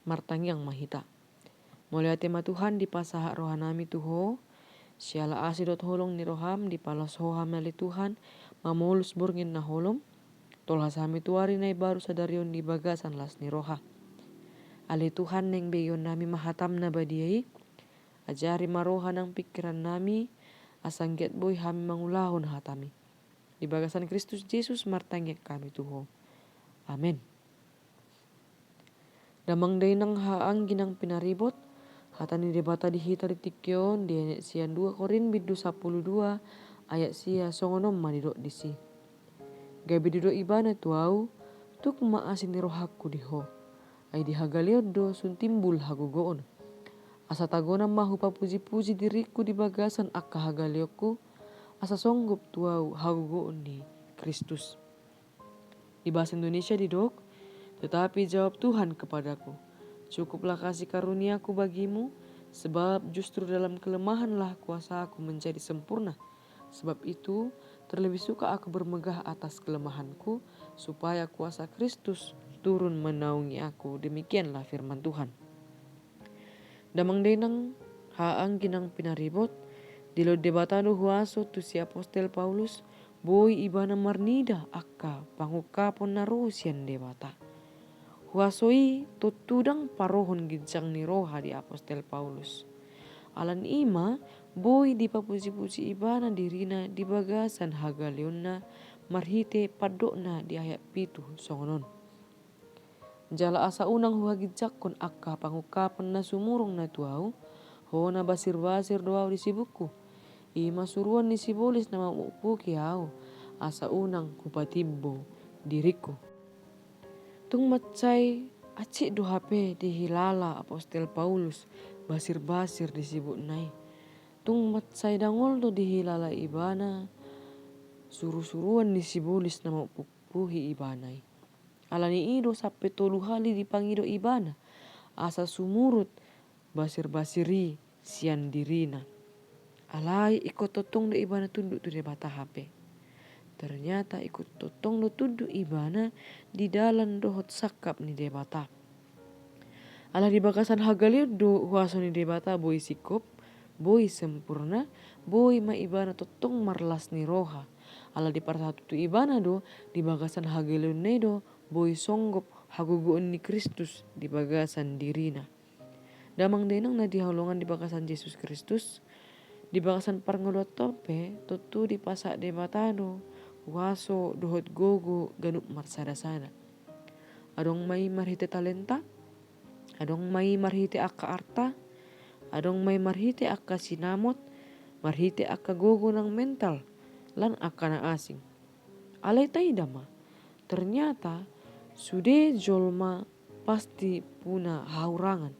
martangyang mahita. Mulai tema Tuhan di pasaha rohanami tuho, siala asidot holong ni roham di palas hoham ali Tuhan, mamulus burngin na holom, tolhasami tuari nai baru sadarion di bagasan las ni roha. Ali Tuhan neng beyon nami mahatam na badiai, ajari maroha nang pikiran nami, asangget boy hami mangulahon hatami. Di bagasan Kristus Yesus martangyek kami tuho. Amin. Damang day nang haang ginang pinaribot, hatani debata dihita di tikyon, di ayat sian 2 Korin bidu 12 ayat sia songonom madidok disi. Gabi didok ibana tuau, tuk maasin ni rohaku diho. Ay dihagaliod sun timbul hagugoon. Asa tagona mahu papuji-puji diriku di bagasan akka hagaliokku, asa songgup tuau hagugoon di Kristus. Di bahasa Indonesia didok, tetapi jawab Tuhan kepadaku, cukuplah kasih karuniaku bagimu, sebab justru dalam kelemahanlah kuasaku menjadi sempurna. Sebab itu, terlebih suka aku bermegah atas kelemahanku, supaya kuasa Kristus turun menaungi aku. Demikianlah firman Tuhan. Damang denang haang ginang pinaribot, dilo debatado huaso tu si apostel Paulus, boy ibana marnida akka pangukapon na rusian debata. Huasoi tutudang parohon gijang ni roha di apostel Paulus. Alan ima boy di papuji-puji ibana dirina di bagasan hagalionna marhite padokna di ayat 7 songonon. Jala asa unang huhagijak kon akka pangukapan na sumurong na tuau, ho na basir-basir doaw di sibuku. Ima suruan ni sibolis na mamupuki hau, asa unang hupatibbo diriku. Tung matsay acik do hape di hilala apostel Paulus basir-basir di sibuk nai. Tung matsay dangol do di hilala ibana, suruh-suruan ni sibolis na mapupuhi ibanai. Alani ido sampai 3 hali dipangido ibana, asa sumurut basir-basiri sian dirina. Alai ikut totong do ibana tunduk tu debata HP. Ternyata ikut totong do tunduk ibana di dalam dohot sakap ni debata. Ala di bagasan hagaliod do huaso ni debata boy sikop, boy sempurna, boy ma ibana totong marlas ni roha. Ala di persatu tu ibana do di bagasan hagaliod ne do boy songgop hagugoon ni Kristus di bagasan dirina. Damang denang na dihaulungan di bagasan Yesus Kristus, di bagasan parngelot tope, tutu di pasak debatado, waso dohot gogo ganup marsada-sada. Adong may marhite talenta, adong may marhite akka arta, adong may marhite akka sinamot, marhite akka gogo ng mental, lan akka na asing. Alay tay dama, ternyata sude jolma pasti puna haurangan.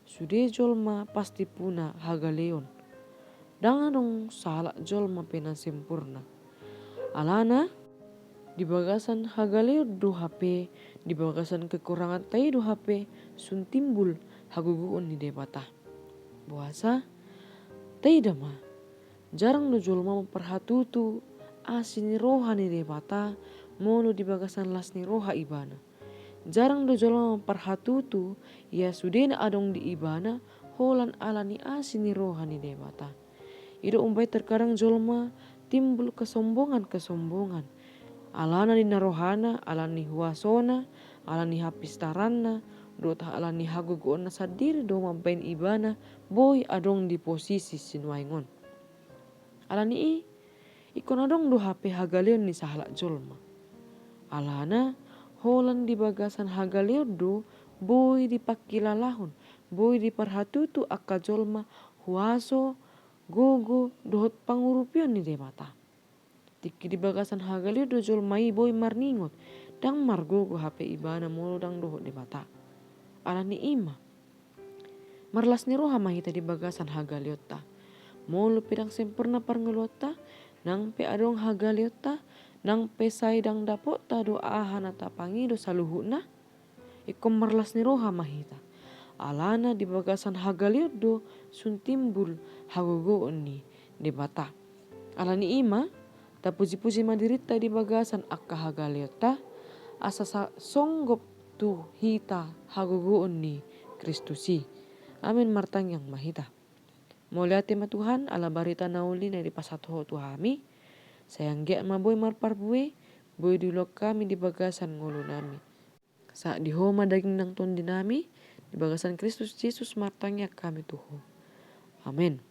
Sude jolma pasti puna hagaleon. Danganong salak jolma pena sempurna. Alana di bagasan hagaleon do HP, di bagasan kekurangan tai do HP, sun timbul haguguon ni debata. Buasa tai dama. Jarang do jolma memperhatutu asini rohani debata, molo di bagasan las ni roha ibana. Jarang do jolma memperhatutu ya sudena adong di ibana holan alani asini rohani debata. Ido umbai terkadang jolma timbul kesombongan. Alana di narohana, alani huasona, alani hapistaranna, dota alani hagugoona sadiri do mampain ibana boy adong di posisi sinuaingon. Alani ikon adong do HP hagaleon ni sahalak jolma. Alana holan di bagasan hagaleon do boy dipakilalahon, boy diperhatutu akka jolma huaso gogo dohot pangurupion ni debata. Tiki di bagasan hagaleon do jolmai boy marningot, dang margogo HP ibana molo dang dohot debata. Alani ima marlas ni roha mahita di bagasan hagaleota. Molo pedang sempurna parngelota, nang pe adong hagaleota, nang pesai dang dapota do ahana tapangido saluhuna, ikom marlas ni roha mahita. Alana di bagasan hagaliot do sun timbul hagogoon ni debata. Alani ima tapuji-puji madirita di bagasan akka hagaliota, asa songgop tu hita hagogoon ni Kristusi. Amin martang yang mahita. Mau lihat tema Tuhan, ala barita nauli na di pasatoho Tuhami. Sayang gia maboy marparbue, boy dulok kami di bagasan ngulu nami. Saat di homa daging nang tondi nami, di bagasan Kristus Yesus martangnya kami tuho. Amin.